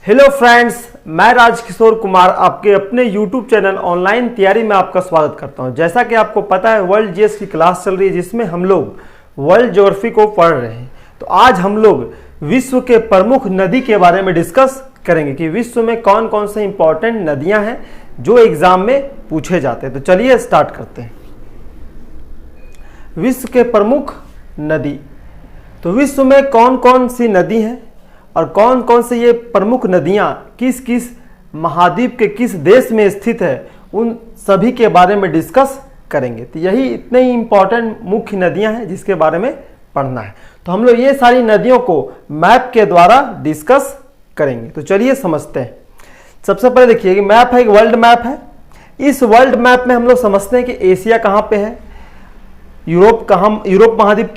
Hello friends, मैं राजकिशोर कुमार आपके अपने YouTube चैनल ऑनलाइन तैयारी में आपका स्वागत करता हूं। जैसा कि आपको पता है, वर्ल्ड जीएस की क्लास चल रही है जिसमें हम लोग वर्ल्ड ज्योग्राफी को पढ़ रहे हैं। तो आज हम लोग विश्व के प्रमुख नदी के बारे में डिस्कस करेंगे कि विश्व में कौन कौन से इंपॉर्टेंट नदियां हैं जो एग्जाम में पूछे जाते हैं। तो चलिए स्टार्ट करते हैं। विश्व के प्रमुख नदी, तो विश्व में कौन कौन सी नदी हैं और कौन कौन से ये प्रमुख नदियां किस किस महाद्वीप के किस देश में स्थित है, उन सभी के बारे में डिस्कस करेंगे। तो यही इतने ही इंपॉर्टेंट मुख्य नदियां हैं जिसके बारे में पढ़ना है। तो हम लोग ये सारी नदियों को मैप के द्वारा डिस्कस करेंगे। तो चलिए समझते हैं। सबसे पहले देखिए कि मैप है, एक वर्ल्ड मैप है। इस वर्ल्ड मैप में हम लोग समझते हैं कि एशिया कहाँ पे है, यूरोप महाद्वीप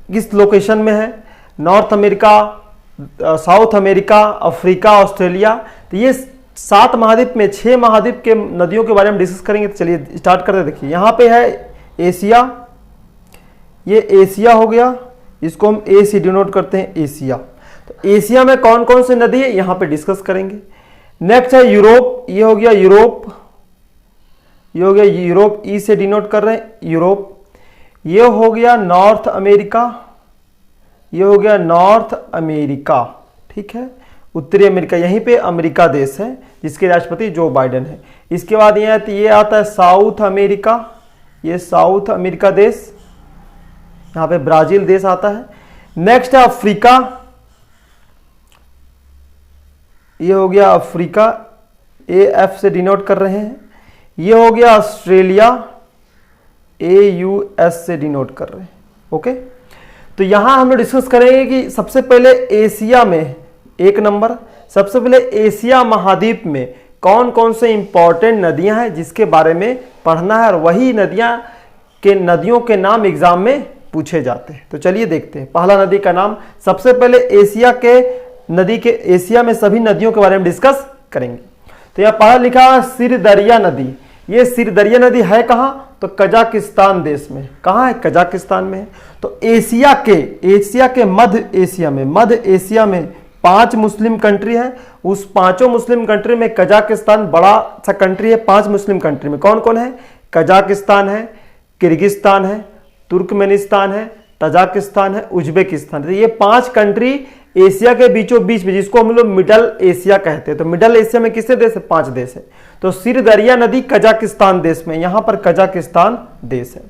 किस लोकेशन में है, north America, south America, Africa, Australia. तो ये 7 महाद्वीप में 6 महाद्वीप के नदियों के बारे में डिस्कस करेंगे। तो चलिए स्टार्ट करते हैं। देखिए यहाँ पे है एशिया, ये एशिया हो गया, इसको हम ए से डिनोट करते हैं, एशिया। तो एशिया में कौन कौन सी नदी है यहाँ पे डिस्कस करेंगे। नेक्स्ट है यूरोप, ये हो गया यूरोप, ये हो गया यूरोप, ई से डिनोट कर रहे हैं यूरोप। ये हो गया नॉर्थ अमेरिका, ये हो गया नॉर्थ अमेरिका, ठीक है। उत्तरी अमेरिका, यहीं पे अमेरिका देश है जिसके राष्ट्रपति जो बाइडेन है। इसके बाद ये आता है साउथ अमेरिका, ये साउथ अमेरिका देश, यहाँ पे ब्राजील देश आता है। नेक्स्ट है अफ्रीका, ये हो गया अफ्रीका, AF से डिनोट कर रहे हैं। ये हो गया ऑस्ट्रेलिया, AUS से डिनोट कर रहे हैं, ओके। तो यहां हम लोग डिस्कस करेंगे कि सबसे पहले एशिया में एक नंबर, सबसे पहले एशिया महाद्वीप में कौन कौन से इंपॉर्टेंट नदियां हैं जिसके बारे में पढ़ना है, और वही नदियों के नाम एग्जाम में पूछे जाते हैं। तो चलिए देखते हैं। पहला नदी का नाम, सबसे पहले एशिया में सभी नदियों के बारे में डिस्कस करेंगे। तो यहाँ पहला लिखा है सिरदरिया नदी। ये सिरदरिया नदी है कहाँ? तो कजाकिस्तान देश में। कहाँ है? कजाकिस्तान में है। तो एशिया के मध्य एशिया में 5 मुस्लिम कंट्री है। उस 5 मुस्लिम कंट्री में कजाकिस्तान बड़ा सा कंट्री है। 5 मुस्लिम कंट्री में कौन कौन है? कजाकिस्तान है, किर्गिस्तान है, तुर्कमेनिस्तान है, तजाकिस्तान है, उज्बेकिस्तान। तो ये 5 कंट्री एशिया के बीचों बीच में, जिसको हम लोग मिडल एशिया कहते हैं। तो मिडल एशिया में कितने देश है? 5 देश है। तो सिरदरिया नदी कजाकिस्तान देश में, यहां पर कजाकिस्तान देश है।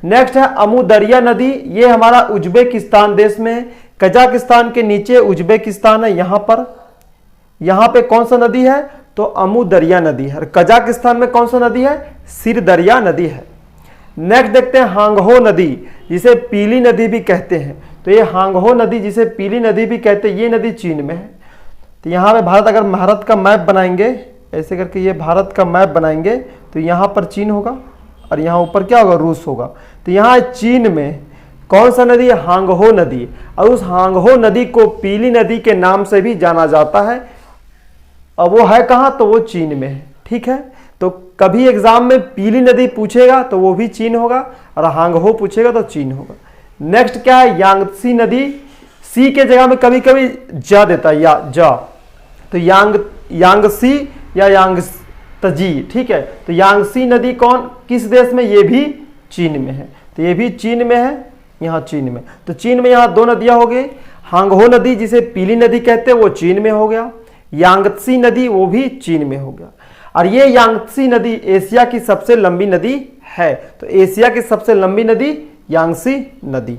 नेक्स्ट है अमुदरिया नदी, ये हमारा उज्बेकिस्तान देश में है। कजाकिस्तान के नीचे उज्बेकिस्तान है। यहां पे कौन सा नदी है? तो अमुदरिया नदी है। कजाकिस्तान में कौन सा नदी है? सिरदरिया नदी है। नेक्स्ट देखते हैं हांगहो नदी, जिसे पीली नदी भी कहते हैं। तो ये हांगहो नदी, जिसे पीली नदी भी कहते हैं, ये नदी चीन में है। तो यहाँ पे अगर भारत का मैप बनाएंगे, ऐसे करके ये भारत का मैप बनाएंगे, तो यहाँ पर चीन होगा और यहाँ ऊपर क्या होगा? रूस होगा। तो यहाँ चीन में कौन सा नदी है? हांगहो नदी। और उस हांगहो नदी को पीली नदी के नाम से भी जाना जाता है। और वो है कहाँ? तो वो चीन में है, ठीक है। तो कभी एग्जाम में पीली नदी पूछेगा तो वो भी चीन होगा, और हांगहो पूछेगा तो चीन होगा। नेक्स्ट क्या है? यांगत्सी नदी। सी के जगह में कभी कभी जा देता है, या जा, तो यांगसी या यांगत्जी, ठीक है। तो यांगसी नदी किस देश में? ये भी चीन में है। तो ये भी चीन में है, यहाँ चीन में। तो चीन में यहाँ 2 नदियां हो गई। हांगहो नदी, जिसे पीली नदी कहते हैं, वो चीन में हो गया। यांगत्सी नदी, वो भी चीन में हो गया। और ये यांगत्सी नदी एशिया की सबसे लंबी नदी है। तो एशिया की सबसे लंबी नदी यांगत्सी नदी।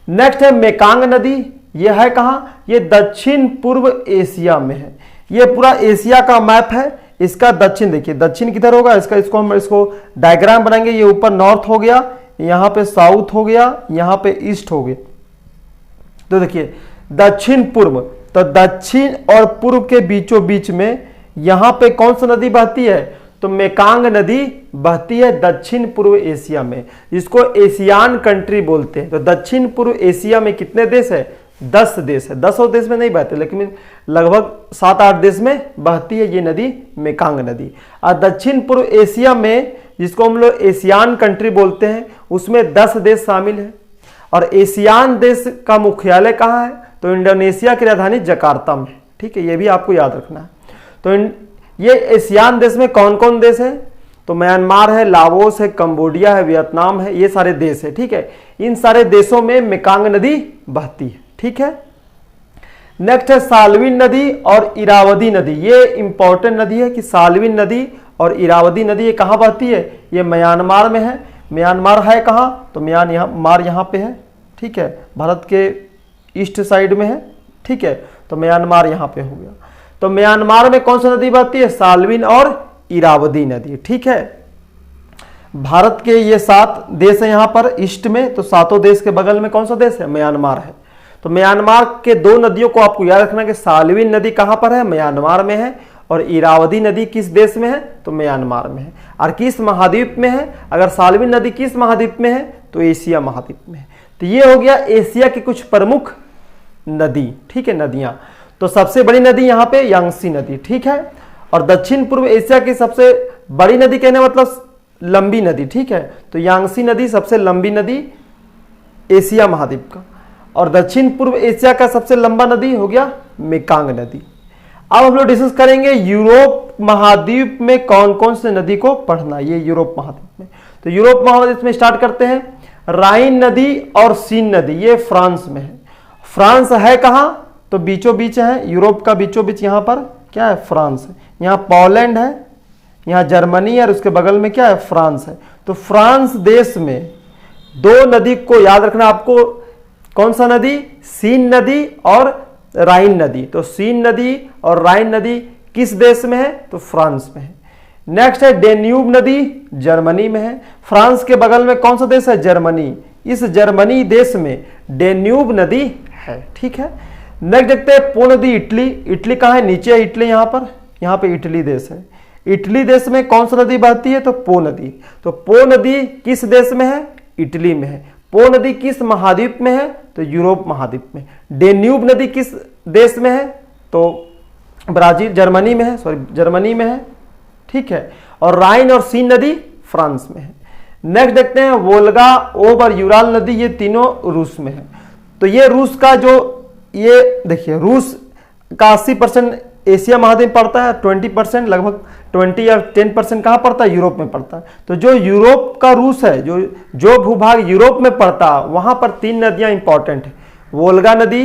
नेक्स्ट है मेकांग नदी। ये है कहाँ? ये दक्षिण पूर्व एशिया में है। ये पूरा एशिया का मैप है। इसका दक्षिण देखिए, दक्षिण किधर होगा? इसको डायग्राम बनाएंगे। ये ऊपर नॉर्थ हो गया, यहाँ पे साउथ हो गया, यहाँ पे ईस्ट हो गया। तो देखिए दक्षिण पूर्व, तो दक्षिण और पूर्व के बीचों बीच में यहाँ पे कौन सा नदी बहती है? तो मेकांग नदी बहती है दक्षिण पूर्व एशिया में, जिसको एशियान कंट्री बोलते हैं। तो दक्षिण पूर्व एशिया में कितने देश है? 10 देश है। 10 देश में नहीं बहते, लेकिन लगभग 7-8 देश में बहती है ये नदी, मेकांग नदी। और दक्षिण पूर्व एशिया में, जिसको हम लोग एशियान कंट्री बोलते हैं, उसमें 10 देश शामिल है। और एशियान देश का मुख्यालय कहाँ है? तो इंडोनेशिया की राजधानी जकार्ता में, ठीक है, ये भी आपको याद रखना है। तो ये एशियान देश में कौन कौन देश है, तो म्यांमार है, लाओस है, कंबोडिया है, वियतनाम है, ये सारे देश है। ठीक है, इन सारे देशों में मेकांग नदी बहती है। ठीक है, नेक्स्ट है साल्विन नदी और इरावदी नदी। ये इंपॉर्टेंट नदी है कि साल्विन नदी और इरावदी नदी ये कहाँ बहती है, ये म्यांमार में है। म्यांमार है कहाँ, तो म्यांमार यहाँ पे है। ठीक है, भारत के ईस्ट साइड में है। ठीक है, तो म्यांमार यहाँ पे हो गया। तो म्यांमार में कौन सी नदी बहती है, साल्विन और इरावदी नदी। ठीक है, भारत के ये 7 देश है यहाँ पर ईस्ट में, तो 7 देश के बगल में कौन सा देश है, म्यांमार है। तो म्यांमार के 2 नदियों को आपको याद रखना कि साल्विन नदी कहाँ पर है, म्यांमार में है, और इरावदी नदी किस देश में है, तो म्यांमार में है। और किस महाद्वीप में है, अगर साल्विन नदी किस महाद्वीप में है, तो एशिया महाद्वीप में है। तो ये हो गया एशिया की कुछ प्रमुख नदी। ठीक है, नदियां। तो सबसे बड़ी नदी यहाँ पे यांगसी नदी। ठीक है, और दक्षिण पूर्व एशिया की सबसे बड़ी नदी कहने मतलब लंबी नदी। ठीक है, तो यांगसी नदी सबसे लंबी नदी एशिया महाद्वीप का, और दक्षिण पूर्व एशिया का सबसे लंबा नदी हो गया मेकांग नदी। अब हम लोग डिस्कस करेंगे यूरोप महाद्वीप में कौन कौन से नदी को पढ़ना, ये यूरोप महाद्वीप में। तो यूरोप महाद्वीप में स्टार्ट करते हैं, राइन नदी और सीन नदी, ये फ्रांस में है। फ्रांस है कहाँ, तो बीचों बीच है, यूरोप का बीचों बीच यहाँ पर क्या है, फ्रांस है। यहाँ पोलैंड है, यहाँ जर्मनी है, और उसके बगल में क्या है, फ्रांस है। तो फ्रांस देश में 2 नदी को याद रखना आपको, कौन सा नदी, सीन नदी और राइन नदी। तो सीन नदी और राइन नदी किस देश में है, तो फ्रांस में है। नेक्स्ट है डेन्यूब नदी, जर्मनी में है। फ्रांस के बगल में कौन सा देश है, जर्मनी। इस जर्मनी देश में डेन्यूब नदी है। ठीक है, नेक्स्ट देखते हैं पो नदी, इटली। इटली कहाँ है, नीचे है इटली, यहाँ पे इटली देश है। इटली देश में कौन सा नदी बहती है, तो पो नदी। तो पो नदी किस देश में है, इटली में है। पो नदी किस महाद्वीप में है, तो यूरोप महाद्वीप में। डेन्यूब नदी किस देश में है, तो जर्मनी में है, जर्मनी में है। ठीक है, और राइन और सीन नदी फ्रांस में है। नेक्स्ट देखते हैं वोल्गा, ओब और यूराल नदी, ये तीनों रूस में है। तो ये रूस का जो, ये देखिए रूस का 80% एशिया महाद्वीप पड़ता है, 20% लगभग 20 या 10% कहाँ पड़ता है, यूरोप में पड़ता है। तो जो यूरोप का रूस है, जो भूभाग यूरोप में पड़ता है, वहां पर 3 नदियां इंपॉर्टेंट है, वोल्गा नदी,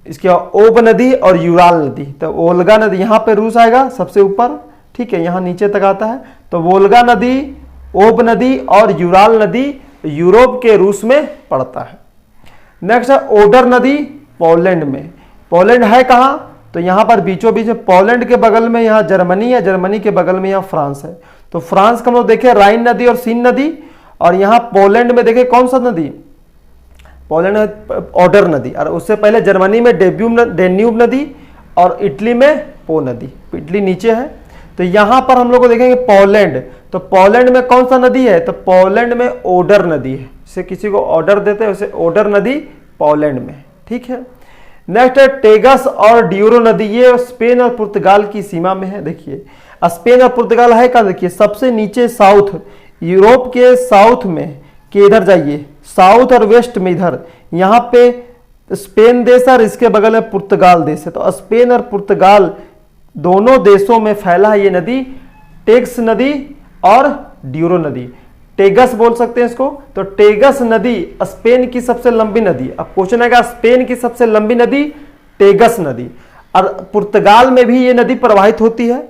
इसके ओब नदी और यूराल नदी। तो वोल्गा नदी यहाँ पे रूस आएगा सबसे ऊपर। ठीक है, यहाँ नीचे तक आता है। तो वोल्गा नदी, ओब नदी और यूराल नदी यूरोप के रूस में पड़ता है। नेक्स्ट है ओडर नदी, पोलैंड में। पोलैंड है कहाँ, तो यहाँ पर बीचों बीच में, पोलैंड के बगल में यहाँ जर्मनी है, जर्मनी के बगल में यहाँ फ्रांस है। तो फ्रांस का हम लोग देखें राइन नदी और सीन नदी, और यहाँ पोलैंड में देखें कौन सा नदी, पोलैंड में ओडर नदी, और उससे पहले जर्मनी में डेन्यूब नदी, और इटली में पो नदी। इटली नीचे है। तो यहाँ पर हम लोग को देखेंगे पोलैंड। तो पोलैंड में कौन सा नदी है, तो पोलैंड में ओडर नदी है। जैसे किसी को ऑर्डर देते हैं वैसे ओडर नदी पोलैंड में। ठीक है, नेक्स्ट है टेगस और ड्यूरो नदी, ये स्पेन और पुर्तगाल की सीमा में है। देखिए स्पेन और पुर्तगाल है का, देखिए सबसे नीचे साउथ, यूरोप के साउथ में कि इधर जाइए, साउथ और वेस्ट में इधर, यहाँ पे स्पेन देश है और इसके बगल में पुर्तगाल देश है। तो स्पेन और पुर्तगाल दोनों देशों में फैला है ये नदी, टेक्स नदी और ड्यूरो नदी। टेगस बोल सकते हैं इसको। तो टेगस नदी स्पेन की सबसे लंबी नदी। अब क्वेश्चन आएगा स्पेन की सबसे लंबी नदी टेगस नदी, और पुर्तगाल में भी ये नदी प्रवाहित होती है,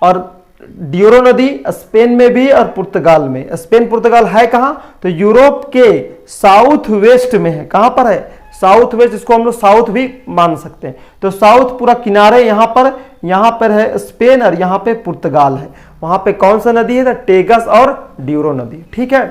और ड्यूरो नदी स्पेन में भी और पुर्तगाल में। स्पेन पुर्तगाल है कहाँ, तो यूरोप के साउथ वेस्ट में है। कहाँ पर है, साउथ वेस्ट, इसको हम लोग साउथ भी मान सकते हैं। तो साउथ पूरा किनारे यहाँ पर है स्पेन, और यहाँ पे पुर्तगाल है। वहां पे कौन सा नदी है, तो टेगस और ड्यूरो नदी। ठीक है,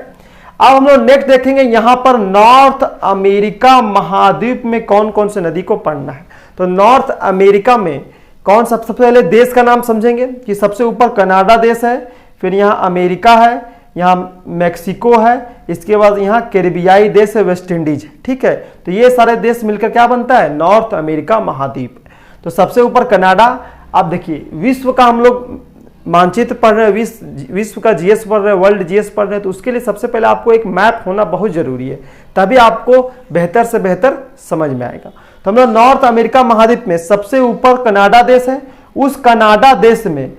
अब हम लोग नेक्स्ट देखेंगे यहाँ पर नॉर्थ अमेरिका महाद्वीप में कौन कौन से नदी को पढ़ना है। तो नॉर्थ अमेरिका में कौन, सबसे पहले देश का नाम समझेंगे कि सबसे ऊपर कनाडा देश है, फिर यहाँ अमेरिका है, यहाँ मैक्सिको है, इसके बाद यहाँ कैरिबियाई देश है, वेस्ट इंडीज। ठीक है, तो ये सारे देश मिलकर क्या बनता है, नॉर्थ अमेरिका महाद्वीप। तो सबसे ऊपर कनाडा। अब देखिए विश्व का हम लोग मानचित्र पढ़ रहे हैं, विश्व का जीएस पढ़ रहे हैं, वर्ल्ड जीएस पढ़ रहे हैं, तो उसके लिए सबसे पहले आपको एक मैप होना बहुत जरूरी है, तभी आपको बेहतर से बेहतर समझ में आएगा। तो हम लोग नॉर्थ अमेरिका महाद्वीप में सबसे ऊपर कनाडा देश है। उस कनाडा देश में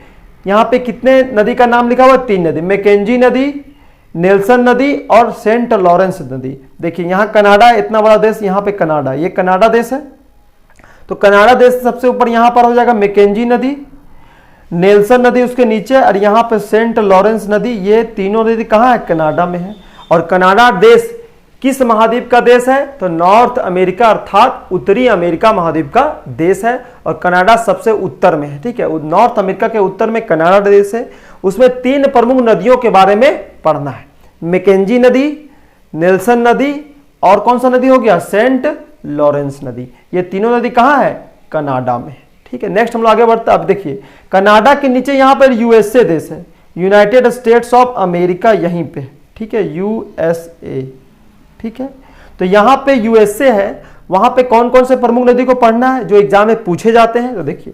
यहाँ पे कितने नदी का नाम लिखा हुआ है? 3 नदी, मैकेंजी नदी, नेल्सन नदी और सेंट लॉरेंस नदी। देखिए यहाँ कनाडा, इतना बड़ा देश, यहाँ पे कनाडा, ये कनाडा देश है। तो कनाडा देश सबसे ऊपर यहाँ पर हो जाएगा मैकेंजी नदी, नेल्सन नदी उसके नीचे, और यहाँ पे सेंट लॉरेंस नदी। ये तीनों नदी कहाँ है? कनाडा में है। और कनाडा देश किस महाद्वीप का देश है? तो नॉर्थ अमेरिका अर्थात उत्तरी अमेरिका महाद्वीप का देश है। और कनाडा सबसे उत्तर में है, ठीक है। नॉर्थ अमेरिका के उत्तर में कनाडा देश है। उसमें 3 प्रमुख नदियों के बारे में पढ़ना है, मैकेंजी नदी, नेल्सन नदी और कौन सा नदी हो गया? सेंट लॉरेंस नदी। ये तीनों नदी कहाँ है? कनाडा में, ठीक है। नेक्स्ट हम लोग आगे बढ़ते हैं। अब देखिए कनाडा के नीचे यहाँ पर यूएसए देश है, यूनाइटेड स्टेट्स ऑफ अमेरिका, यहीं पे, ठीक है, यूएसए, ठीक है। तो यहाँ पे यूएसए है, वहां पे कौन कौन से प्रमुख नदी को पढ़ना है जो एग्जाम में पूछे जाते हैं? तो देखिए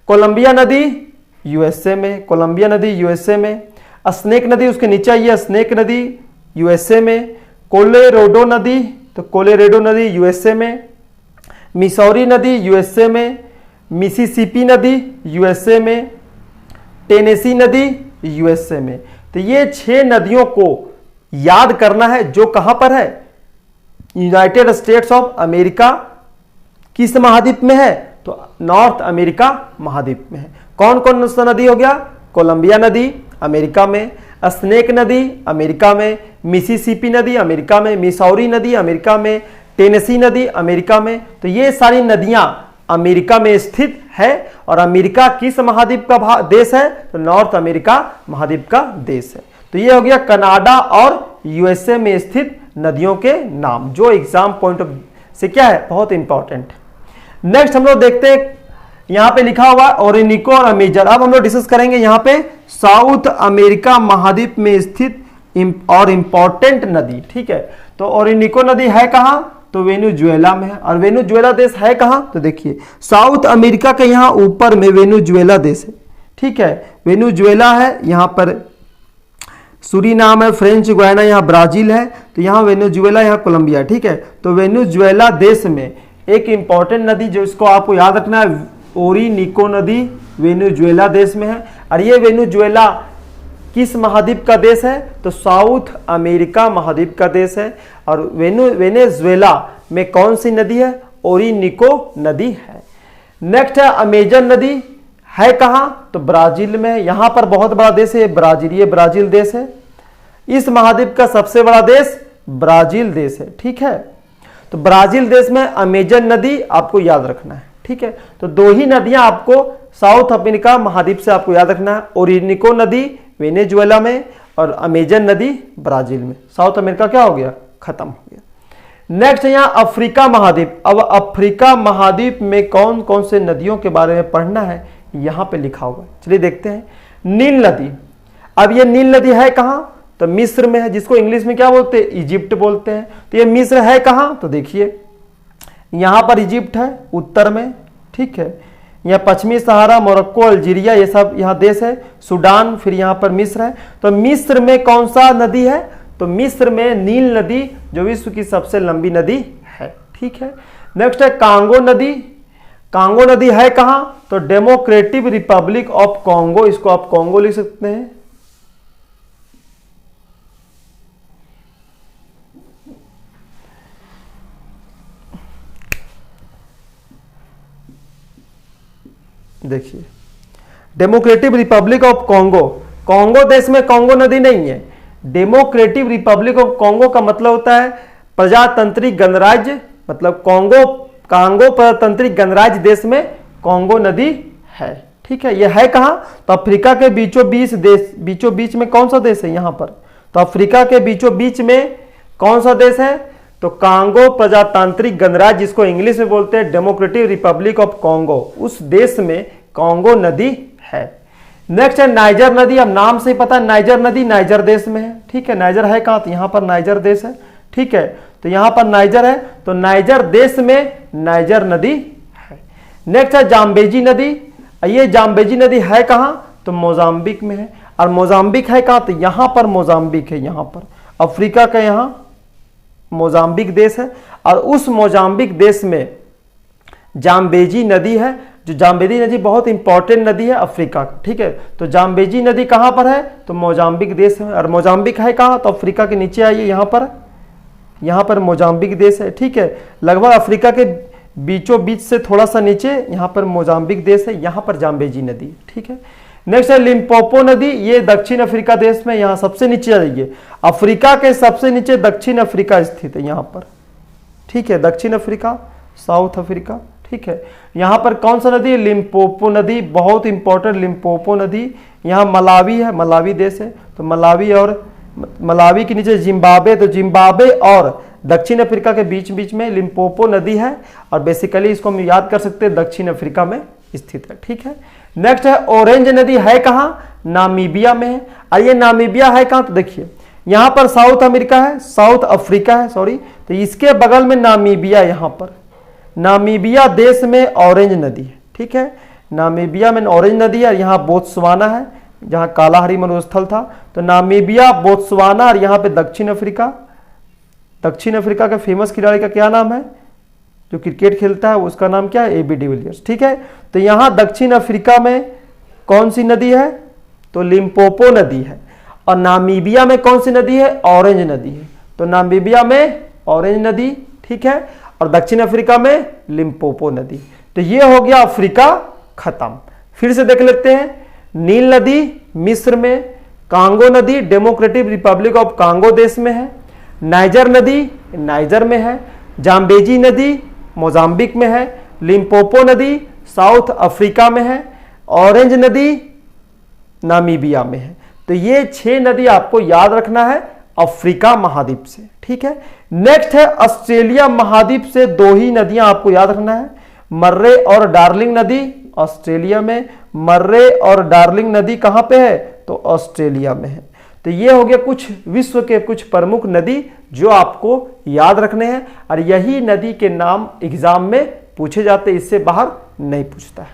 कोलंबिया नदी यूएसए में, कोलंबिया नदी यूएसए में, स्नेक नदी उसके नीचे आई है, स्नेक नदी यूएसए में, कोलोराडो नदी, तो कोलोराडो नदी यूएसए में, मिसौरी नदी यूएसए में, मिसिसिपी नदी यूएसए में, टेनेसी नदी यूएसए में। तो ये 6 नदियों को याद करना है जो कहां पर है? यूनाइटेड स्टेट्स ऑफ अमेरिका किस महाद्वीप में है? तो नॉर्थ अमेरिका महाद्वीप में है। कौन कौन सा नदी हो गया? कोलंबिया नदी अमेरिका में, स्नेक नदी अमेरिका में, मिसिसिपी नदी अमेरिका में, मिसौरी नदी अमेरिका में, टेनेसी नदी अमेरिका में। तो ये सारी नदियां अमेरिका में स्थित है। और अमेरिका किस महाद्वीप का देश है? तो नॉर्थ अमेरिका महाद्वीप का देश है। तो ये हो गया कनाडा और यूएसए में स्थित नदियों के नाम, जो एग्जाम पॉइंट ऑफ से क्या है? बहुत इंपॉर्टेंट। नेक्स्ट हम लोग देखते हैं, यहां पे लिखा हुआ ओरिनिको और अमेजन। अब हम लोग डिस्कस करेंगे यहाँ पे साउथ अमेरिका महाद्वीप में स्थित और इंपॉर्टेंट नदी, ठीक है। तो ओरिनिको नदी है कहां? तो वेनेजुएला में है। और वेनेजुएला देश है कहां? तो देखिए साउथ अमेरिका के यहाँ ऊपर में वेनेजुएला देश है, ठीक है। वेनेजुएला है, यहाँ पर सूरीनाम है, फ्रेंच गुयाना, यहाँ ब्राजील है। तो यहाँ वेनेजुएला, यहाँ कोलंबिया, ठीक है। तो वेनेजुएला देश में एक इंपॉर्टेंट नदी जो इसको आपको याद रखना है, ओरिनिको नदी वेनेजुएला देश में है। और ये वेनेजुएला किस महाद्वीप का देश है? तो साउथ अमेरिका महाद्वीप का देश है। और वेनेजुएला में कौन सी नदी है? ओरिनिको नदी है। नेक्स्ट है अमेजन नदी, है कहां? तो ब्राजील में। यहां पर बहुत बड़ा देश है ब्राजील, ये ब्राजील देश है। इस महाद्वीप का सबसे बड़ा देश ब्राजील देश है, ठीक है। तो ब्राजील देश में अमेजन नदी आपको याद रखना है, ठीक है। तो 2 ही नदियां आपको साउथ अमेरिका महाद्वीप से आपको याद रखना है, ओरिनिको नदी वेनेजुएला में और अमेजन नदी ब्राजील में। साउथ अमेरिका क्या हो गया? खत्म हो गया। नेक्स्ट है यहाँ अफ्रीका महाद्वीप। अब अफ्रीका महाद्वीप में कौन कौन से नदियों के बारे में पढ़ना है यहां पे लिखा हुआ है, चलिए देखते हैं। नील नदी, अब ये नील नदी है कहां? तो मिस्र में है, जिसको इंग्लिश में क्या बोलते हैं? इजिप्ट बोलते हैं। तो ये मिस्र है कहां? तो देखिए यहां पर इजिप्ट है उत्तर में, ठीक है। यहाँ पश्चिमी सहारा, मोरक्को, अल्जीरिया, ये सब यहाँ देश है, सूडान, फिर यहाँ पर मिस्र है। तो मिस्र में कौन सा नदी है? तो मिस्र में नील नदी, जो विश्व की सबसे लंबी नदी है, ठीक है। नेक्स्ट है कांगो नदी। कांगो नदी है कहां? तो डेमोक्रेटिक रिपब्लिक ऑफ कांगो, इसको आप कांगो लिख सकते हैं। देखिए democratic Republic of Congo, Congo देश में कांगो नदी नहीं है। डेमोक्रेटिक रिपब्लिक ऑफ कांगो का मतलब होता है प्रजातांत्रिक गणराज्य, मतलब कांगो प्रजातांत्रिक गणराज्य देश में कांगो नदी है, ठीक है। यह है कहां? तो अफ्रीका के बीचों बीच में कौन सा देश है? यहां पर। तो अफ्रीका के बीचों बीच में कौन सा देश है? तो कांगो प्रजातांत्रिक गणराज्य, जिसको इंग्लिश में बोलते हैं डेमोक्रेटिक रिपब्लिक ऑफ कांगो, उस देश में कांगो नदी है। नेक्स्ट है नाइजर नदी। अब नाम से ही पता है नाइजर नदी नाइजर देश में है, ठीक है। नाइजर है कहां? तो यहां पर नाइजर देश है, ठीक है। तो यहां पर नाइजर है, तो नाइजर देश में नाइजर नदी है। नेक्स्ट है जाम्बेजी नदी। ये जाम्बेजी नदी है कहां? तो मोजाम्बिक में है। और मोजाम्बिक है कहां? तो यहां पर मोजाम्बिक है, यहां पर अफ्रीका का यहां मोजाम्बिक देश है। और उस मोजाम्बिक देश में जाम्बेजी नदी है, जो जाम्बेजी नदी बहुत इंपॉर्टेंट नदी है अफ्रीका का, ठीक है। तो जाम्बेजी नदी कहाँ पर है, तो मोजाम्बिक देश है, और मोजाम्बिक है कहाँ, तो अफ्रीका के नीचे आइए, यहाँ पर मोजाम्बिक देश है, ठीक है। लगभग अफ्रीका के बीचों बीच से थोड़ा सा नीचे यहाँ पर मोजाम्बिक देश है, यहाँ पर जाम्बेजी नदी, ठीक है। नेक्स्ट है लिम्पोपो नदी, ये दक्षिण अफ्रीका देश में, यहाँ सबसे नीचे आइए, अफ्रीका के सबसे नीचे दक्षिण अफ्रीका स्थित है यहाँ पर, ठीक है। दक्षिण अफ्रीका, साउथ अफ्रीका, ठीक है। यहाँ पर कौन सा नदी है, लिम्पोपो नदी, बहुत इंपॉर्टेंट लिम्पोपो नदी। यहाँ मलावी है, मलावी देश है, तो मलावी और मलावी के नीचे जिम्बाब्वे, तो जिम्बाब्वे और दक्षिण अफ्रीका के बीच बीच में लिम्पोपो नदी है, और बेसिकली इसको हम याद कर सकते हैं दक्षिण अफ्रीका में स्थित है, ठीक है। नेक्स्ट है ऑरेंज नदी, है कहाँ, नामीबिया में है। और ये नामीबिया है कहाँ, तो देखिए यहाँ पर साउथ अमेरिका है, साउथ अफ्रीका है सॉरी, तो इसके बगल में नामीबिया, यहाँ पर नामीबिया देश में ऑरेंज नदी है, ठीक है। नामीबिया में ऑरेंज नदी है, यहाँ बोत्सवाना है जहाँ कालाहारी मरुस्थल था, तो नामीबिया, बोत्सवाना, और यहाँ पे दक्षिण अफ्रीका। दक्षिण अफ्रीका का फेमस खिलाड़ी का क्या नाम है, जो क्रिकेट खेलता है उसका नाम क्या है, AB डिविलियर्स, ठीक है। तो यहाँ दक्षिण अफ्रीका में कौन सी नदी है, तो लिम्पोपो नदी है, और नामीबिया में कौन सी नदी है, ऑरेंज नदी है। तो नामीबिया में ऑरेंज नदी, ठीक है, और दक्षिण अफ्रीका में लिम्पोपो नदी। तो ये हो गया अफ्रीका खत्म। फिर से देख लेते हैं, नील नदी मिस्र में, कांगो नदी डेमोक्रेटिक रिपब्लिक ऑफ कांगो देश में है, नाइजर नदी नाइजर में है, जाम्बेजी नदी मोजाम्बिक में है, लिम्पोपो नदी साउथ अफ्रीका में है, ऑरेंज नदी नामीबिया में है। तो ये 6 नदी आपको याद रखना है अफ्रीका महाद्वीप से, ठीक है। नेक्स्ट है ऑस्ट्रेलिया महाद्वीप से 2 ही नदियां आपको याद रखना है, मर्रे और डार्लिंग नदी ऑस्ट्रेलिया में, मर्रे और डार्लिंग नदी कहां पे है, तो ऑस्ट्रेलिया में है। तो ये हो गया कुछ विश्व के कुछ प्रमुख नदी जो आपको याद रखने हैं, और यही नदी के नाम एग्जाम में पूछे जाते हैं, इससे बाहर नहीं पूछता है।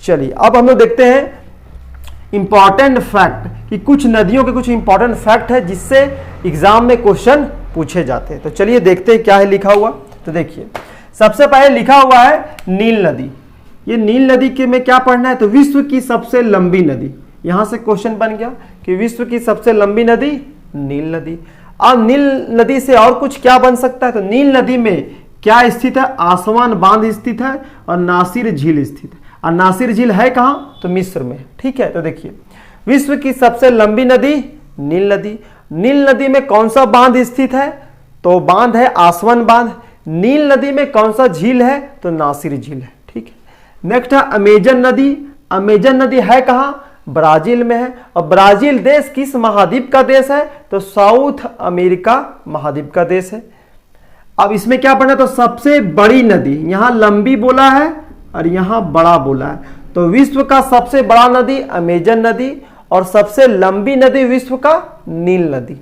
चलिए अब हम लोग देखते हैं इंपॉर्टेंट फैक्ट, कि कुछ नदियों के कुछ इंपॉर्टेंट फैक्ट है जिससे एग्जाम में क्वेश्चन पूछे जाते हैं। तो चलिए देखते हैं क्या है लिखा हुआ। तो देखिए सबसे पहले लिखा हुआ है नील नदी। ये नील नदी के में क्या पढ़ना है, तो विश्व की सबसे लंबी नदी। यहां से क्वेश्चन बन गया कि विश्व की सबसे लंबी नदी नील नदी। अब नील नदी से और कुछ क्या बन सकता है, तो नील नदी में क्या स्थित है, आसवान बांध स्थित है और नासिर झील स्थित है। और नासिर झील है कहां, तो मिस्र में, ठीक है। तो देखिए विश्व की सबसे लंबी नदी नील नदी। नील नदी में कौन सा बांध स्थित है, तो बांध है आसवान बांध। नील नदी में कौन सा झील है, तो नासिर झील है, ठीक है। नेक्स्ट है अमेजन नदी। अमेजन नदी है कहां, ब्राजील में है। और ब्राजील देश किस महाद्वीप का देश है, तो साउथ अमेरिका महाद्वीप का देश है। अब इसमें क्या पढ़ना है, तो सबसे बड़ी नदी, यहां लंबी बोला है और यहां बड़ा बोला है, तो विश्व का सबसे बड़ा नदी अमेजन नदी, और सबसे लंबी नदी विश्व का नील नदी।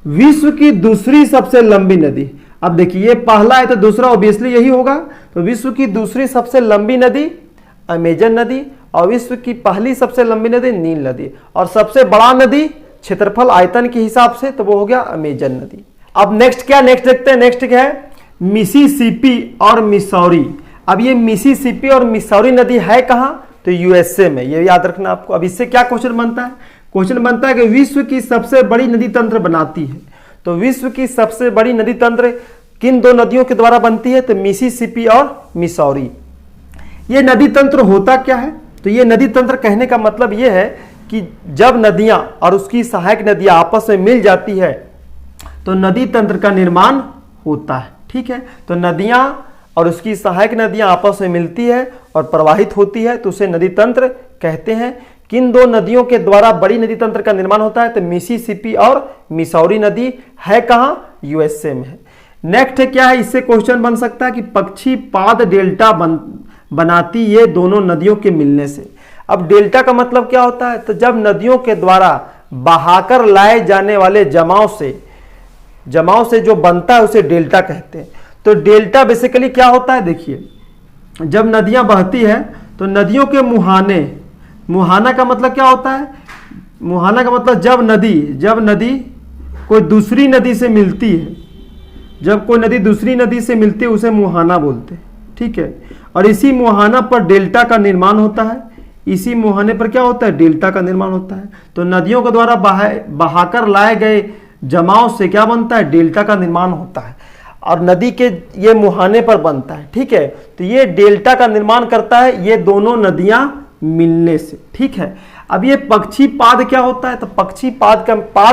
विश्व की दूसरी सबसे लंबी नदी, अब देखिए ये पहला है तो दूसरा ऑब्वियसली यही होगा, तो विश्व की दूसरी सबसे लंबी नदी अमेजन नदी, और विश्व की पहली सबसे लंबी नदी नील नदी, और सबसे बड़ा नदी क्षेत्रफल आयतन के हिसाब से तो वो हो गया अमेजन नदी। अब नेक्स्ट क्या, नेक्स्ट देखते हैं, नेक्स्ट क्या है, मिसिसिपी और मिसौरी। अब ये मिसिसिपी और मिसौरी नदी है कहां, तो USA में, ये याद रखना आपको। अब इससे क्या क्वेश्चन बनता है, क्वेश्चन बनता है कि विश्व की सबसे बड़ी नदी तंत्र बनाती है, तो विश्व की सबसे बड़ी नदी तंत्र किन 2 नदियों के द्वारा बनती है, तो मिसिसिपी और मिसौरी। ये नदी तंत्र होता क्या है, तो ये नदी तंत्र कहने का मतलब ये है कि जब नदियां और उसकी सहायक नदियां आपस में मिल जाती है तो नदी तंत्र का निर्माण होता है, ठीक है। तो नदियां और उसकी सहायक नदियां आपस में मिलती है और प्रवाहित होती है, तो उसे नदी तंत्र कहते हैं। किन 2 नदियों के द्वारा बड़ी नदी तंत्र का निर्माण होता है, तो मिसिसिपी और मिसौरी नदी है कहां, USA में है। नेक्स्ट क्या है, इससे क्वेश्चन बन सकता है कि पक्षी पाद डेल्टा बनाती ये दोनों नदियों के मिलने से। अब डेल्टा का मतलब क्या होता है, तो जब नदियों के द्वारा बहाकर लाए जाने वाले जमाव से जो बनता है उसे डेल्टा कहते हैं। तो डेल्टा बेसिकली क्या होता है, देखिए जब नदियां बहती है तो नदियों के मुहाने, मुहाना का मतलब क्या होता है, मुहाना का मतलब जब नदी कोई दूसरी नदी से मिलती है, जब कोई नदी दूसरी नदी से मिलती है उसे मुहाना बोलते हैं, ठीक है। और इसी मुहाना पर डेल्टा का निर्माण होता है। इसी मुहाने पर क्या होता है, डेल्टा का निर्माण होता है। तो नदियों के द्वारा बहाकर लाए गए जमाव से क्या बनता है, डेल्टा का निर्माण होता है और नदी के ये मुहाने पर बनता है। ठीक है, तो ये डेल्टा का निर्माण करता है ये दोनों नदियां मिलने से। ठीक है, अब ये पक्षी पाद क्या होता है, तो पक्षी पाद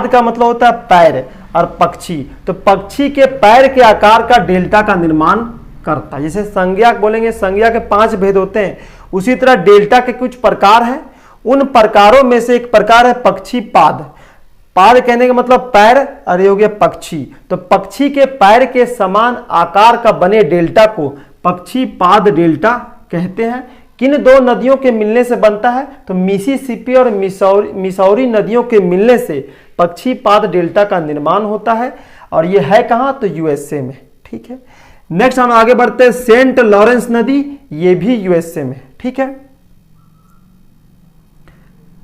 का मतलब होता है पैर और पक्षी, तो पक्षी के पैर के आकार का डेल्टा का निर्माण करता है। जैसे संज्ञा बोलेंगे, संज्ञा के 5 भेद होते हैं, उसी तरह डेल्टा के कुछ प्रकार हैं। उन प्रकारों में से एक प्रकार है पक्षी पाद। पाद कहने का मतलब पैर और ये हो गया पक्षी, तो पक्षी के पैर के समान आकार का बने डेल्टा को पक्षी पाद डेल्टा कहते हैं। किन दो नदियों के मिलने से बनता है, तो मिसिसिपी और मिसौरी नदियों के मिलने से पक्षी पाद डेल्टा का निर्माण होता है और ये है कहां, तो यूएसए में। ठीक है, नेक्स्ट हम आगे बढ़ते हैं। सेंट लॉरेंस नदी, ये भी यूएसए में। ठीक है,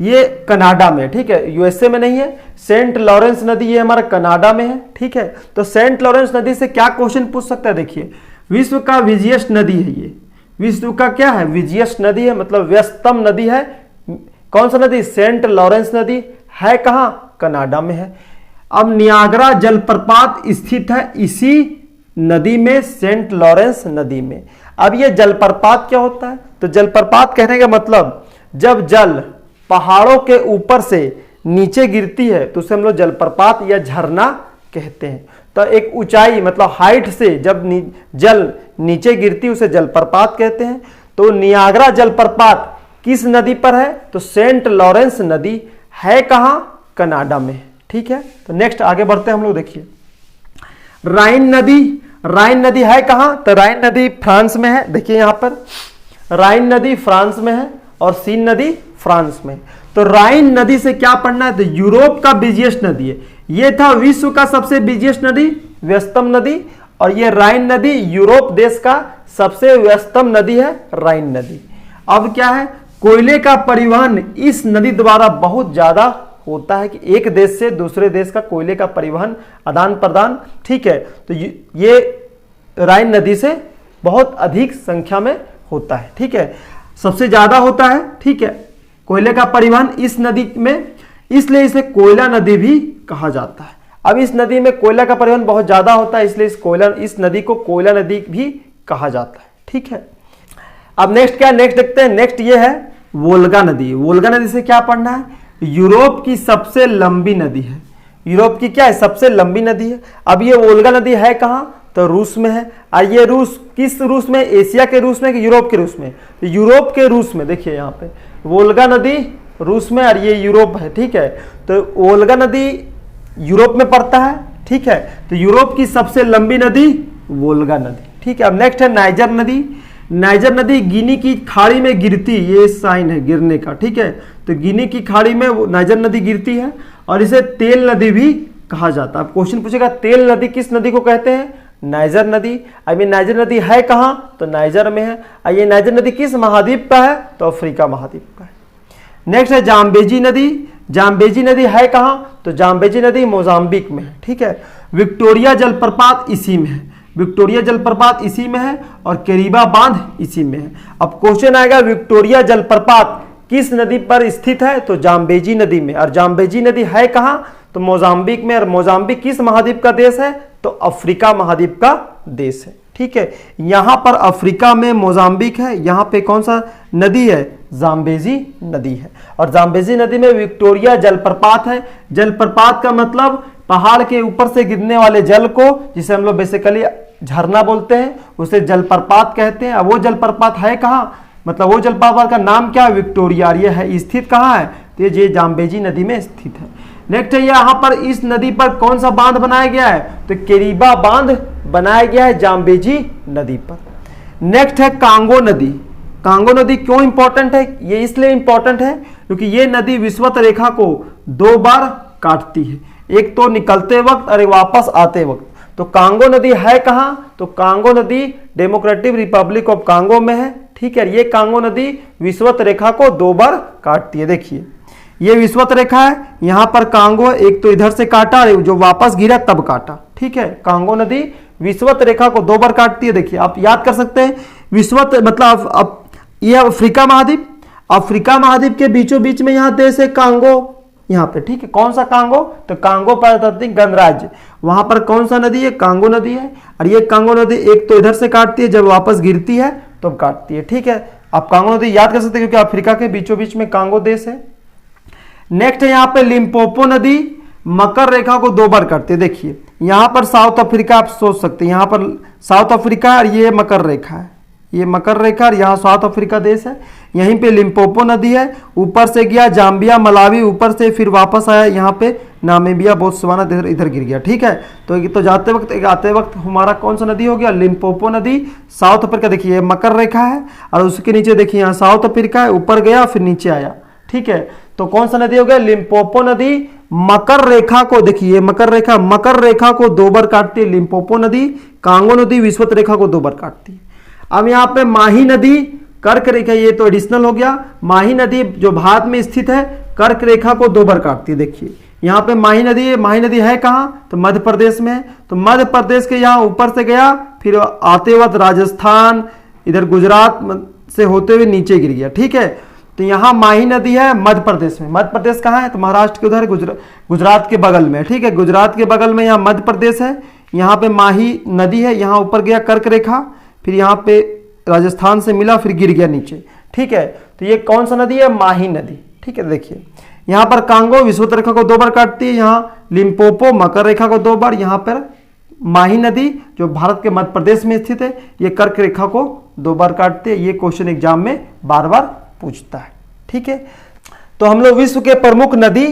ये कनाडा में। ठीक है, यूएसए में नहीं है। सेंट लॉरेंस नदी ये हमारा कनाडा में है। ठीक है, तो सेंट लॉरेंस नदी से क्या क्वेश्चन पूछ सकता है, देखिए विश्व का बिजिएस्ट नदी है ये, विश्व का क्या है, बिजिएस्ट नदी है, मतलब व्यस्तम नदी है। कौन सा नदी, सेंट लॉरेंस नदी है कहां, कनाडा में है। अब नियाग्रा जलप्रपात स्थित है इसी नदी में, सेंट लॉरेंस नदी में। अब ये जलप्रपात क्या होता है, तो जलप्रपात कहने का मतलब जब जल पहाड़ों के ऊपर से नीचे गिरती है तो उसे हम लोग जलप्रपात या झरना कहते हैं। तो एक ऊंचाई मतलब हाइट से जब जल नीचे गिरती उसे जलप्रपात कहते हैं। तो नियाग्रा जलप्रपात किस नदी पर है, तो सेंट लॉरेंस नदी है कहां, कनाडा में। ठीक है, तो नेक्स्ट आगे बढ़ते हैं हम लोग। देखिए राइन नदी, राइन नदी है कहां, तो राइन नदी फ्रांस में है। देखिए यहां पर राइन नदी फ्रांस में है और सीन नदी फ्रांस में। तो राइन नदी से क्या पढ़ना है, तो यूरोप का बिजिएस्ट नदी है। ये था विश्व का सबसे बिजिएस्ट नदी, व्यस्तम नदी, और ये राइन नदी यूरोप देश का सबसे व्यस्तम नदी है, राइन नदी। अब क्या है, कोयले का परिवहन इस नदी द्वारा बहुत ज्यादा होता है कि एक देश से दूसरे देश का कोयले का परिवहन, आदान प्रदान। ठीक है, तो ये राइन नदी से बहुत अधिक संख्या में होता है। ठीक है, सबसे ज्यादा होता है। ठीक है, कोयले का परिवहन इस नदी में, इसलिए इसे कोयला नदी भी कहा जाता है। अब इस नदी में कोयला का परिवहन बहुत ज्यादा होता है, इसलिए इस नदी को कोयला नदी भी कहा जाता है। ठीक है, अब नेक्स्ट क्या, नेक्स्ट देखते हैं। नेक्स्ट ये है वोल्गा नदी। वोल्गा नदी से क्या पढ़ना है, यूरोप की सबसे लंबी नदी है। यूरोप की क्या है, सबसे लंबी नदी है। अब ये वोल्गा नदी है कहां, तो रूस में है। और ये रूस किस रूस में, एशिया के रूस में कि यूरोप के रूस में, तो यूरोप के रूस में। देखिए यहाँ पे वोल्गा नदी रूस में और ये यूरोप है। ठीक है, तो वोल्गा नदी यूरोप में पड़ता है। ठीक है, तो यूरोप की सबसे लंबी नदी वोल्गा नदी। ठीक है, अब नेक्स्ट है नाइजर नदी। नाइजर नदी गिनी की खाड़ी में गिरती, ये साइन है गिरने का। ठीक है, तो गिनी की खाड़ी में नाइजर नदी गिरती है और इसे तेल नदी भी कहा जाता है। अब क्वेश्चन पूछेगा तेल नदी किस नदी को कहते हैं, नाइजर नदी। अब ये नाइजर नदी है कहां, तो नाइजर में है। और ये नाइजर नदी किस महाद्वीप का है, तो अफ्रीका महाद्वीप का है। नेक्स्ट है जाम्बेजी नदी। जाम्बेजी नदी है कहां, तो जाम्बेजी नदी मोजाम्बिक में है। ठीक है, विक्टोरिया जलप्रपात इसी में है। विक्टोरिया जलप्रपात इसी में है और केरिबा बांध इसी में है। अब क्वेश्चन आएगा विक्टोरिया जलप्रपात किस नदी पर स्थित है, तो जाम्बेजी नदी में। और जाम्बेजी नदी है कहां, तो मोजाम्बिक में। और मोजाम्बिक किस महाद्वीप का देश है, तो अफ्रीका महाद्वीप का देश है। ठीक है, यहां पर अफ्रीका में मोजाम्बिक है, यहां पे कौन सा नदी है, जाम्बेजी नदी है। और जाम्बेजी नदी में विक्टोरिया जलप्रपात है। जलप्रपात का मतलब पहाड़ के ऊपर से गिरने वाले जल को, जिसे हम लोग बेसिकली झरना बोलते हैं, उसे जलप्रपात कहते हैं। अब वो जलप्रपात है कहां, मतलब वो जलप्रपात का नाम क्या है, विक्टोरिया। ये है स्थित कहां है, तो ये जाम्बेजी नदी में स्थित है। नेक्स्ट है यहाँ पर इस नदी पर कौन सा बांध बनाया गया है, तो केरिबा बांध बनाया गया है जाम्बेजी नदी पर। नेक्स्ट है कांगो नदी। कांगो नदी क्यों इंपॉर्टेंट है, ये इसलिए इंपॉर्टेंट है क्योंकि ये नदी विषुवत रेखा को 2 बार काटती है, एक तो निकलते वक्त और एक वापस आते वक्त। तो कांगो नदी है कहां, तो कांगो नदी डेमोक्रेटिक रिपब्लिक ऑफ कांगो में है। ठीक है, ये कांगो नदी विषुवत रेखा को 2 बार काटती है। देखिए ये विषुवत रेखा है, यहां पर कांगो एक तो इधर से काटा और जो वापस गिरा तब काटा। ठीक है, कांगो नदी विषुवत रेखा को 2 बार काटती है। देखिए आप याद कर सकते हैं, विषुवत मतलब अब यह अफ्रीका महाद्वीप, अफ्रीका महाद्वीप के बीचों बीच में यहाँ देश है कांगो, यहाँ पे, ठीक है। कौन सा कांगो? तो कांगो प्रजातांत्रिक गणराज्य, वहां पर कौन सा नदी है? कांगो नदी है। और ये कांगो नदी एक तो इधर से काटती है, जब वापस गिरती है तो काटती है, ठीक है। आप कांगो नदी याद कर सकते हैं क्योंकि अफ्रीका के बीचों बीच में कांगो देश है। नेक्स्ट है यहाँ पे लिम्पोपो नदी मकर रेखा को 2 बार काटती है। देखिए यहाँ पर साउथ अफ्रीका आप सोच सकते हैं, यहाँ पर साउथ अफ्रीका और ये मकर रेखा है, ये मकर रेखा और यहाँ साउथ अफ्रीका देश है। यहीं पे लिम्पोपो नदी है, ऊपर से गया जाम्बिया मलावी, ऊपर से फिर वापस आया यहाँ पे नामीबिया बोत्सवाना, इधर गिर गया, ठीक है। तो जाते वक्त आते वक्त हमारा कौन सा नदी हो गया? लिम्पोपो नदी, साउथ अफ्रीका। देखिए मकर रेखा है और उसके नीचे देखिए यहाँ साउथ अफ्रीका है, ऊपर गया फिर नीचे आया, ठीक है। तो कौन सा नदी हो गया? लिम्पोपो नदी मकर रेखा को, देखिए मकर रेखा को 2 बार काटती है लिम्पोपो नदी। कांगो नदी विषुवत रेखा को 2 बार काटती है। अब यहाँ पे माही नदी कर्क रेखा, ये तो एडिशनल हो गया। माही नदी जो भारत में स्थित है कर्क रेखा को 2 बार काटती है। देखिए यहाँ पे माही नदी है, माही नदी है कहाँ? तो मध्य प्रदेश में है। तो मध्य प्रदेश के यहाँ ऊपर से गया, फिर आते वक्त राजस्थान, इधर गुजरात से होते हुए नीचे गिर गया, ठीक है। तो यहाँ माही नदी है मध्य प्रदेश में। मध्य प्रदेश कहाँ है? तो महाराष्ट्र के उधर, गुजरात के बगल में, ठीक है। गुजरात के बगल में यहाँ मध्य प्रदेश है, यहाँ पे माही नदी है, यहाँ ऊपर गया कर्क रेखा, फिर यहाँ पे राजस्थान से मिला, फिर गिर गया नीचे, ठीक है। तो ये कौन सा नदी है? माही नदी, ठीक है। देखिए यहाँ पर कांगो विषुवत रेखा को 2 बार काटती है, यहाँ लिम्पोपो मकर रेखा को 2 बार, यहाँ पर माही नदी जो भारत के मध्य प्रदेश में स्थित है ये कर्क रेखा को 2 बार काटती है। ये क्वेश्चन एग्जाम में बार बार पूछता है, ठीक है। तो हम लोग विश्व के प्रमुख नदी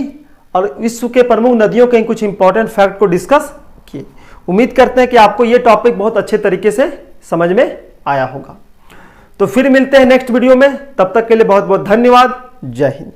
और विश्व के प्रमुख नदियों के कुछ इंपॉर्टेंट फैक्ट को डिस्कस किए। उम्मीद करते हैं कि आपको ये टॉपिक बहुत अच्छे तरीके से समझ में आया होगा। तो फिर मिलते हैं नेक्स्ट वीडियो में, तब तक के लिए बहुत बहुत धन्यवाद। जय हिंद।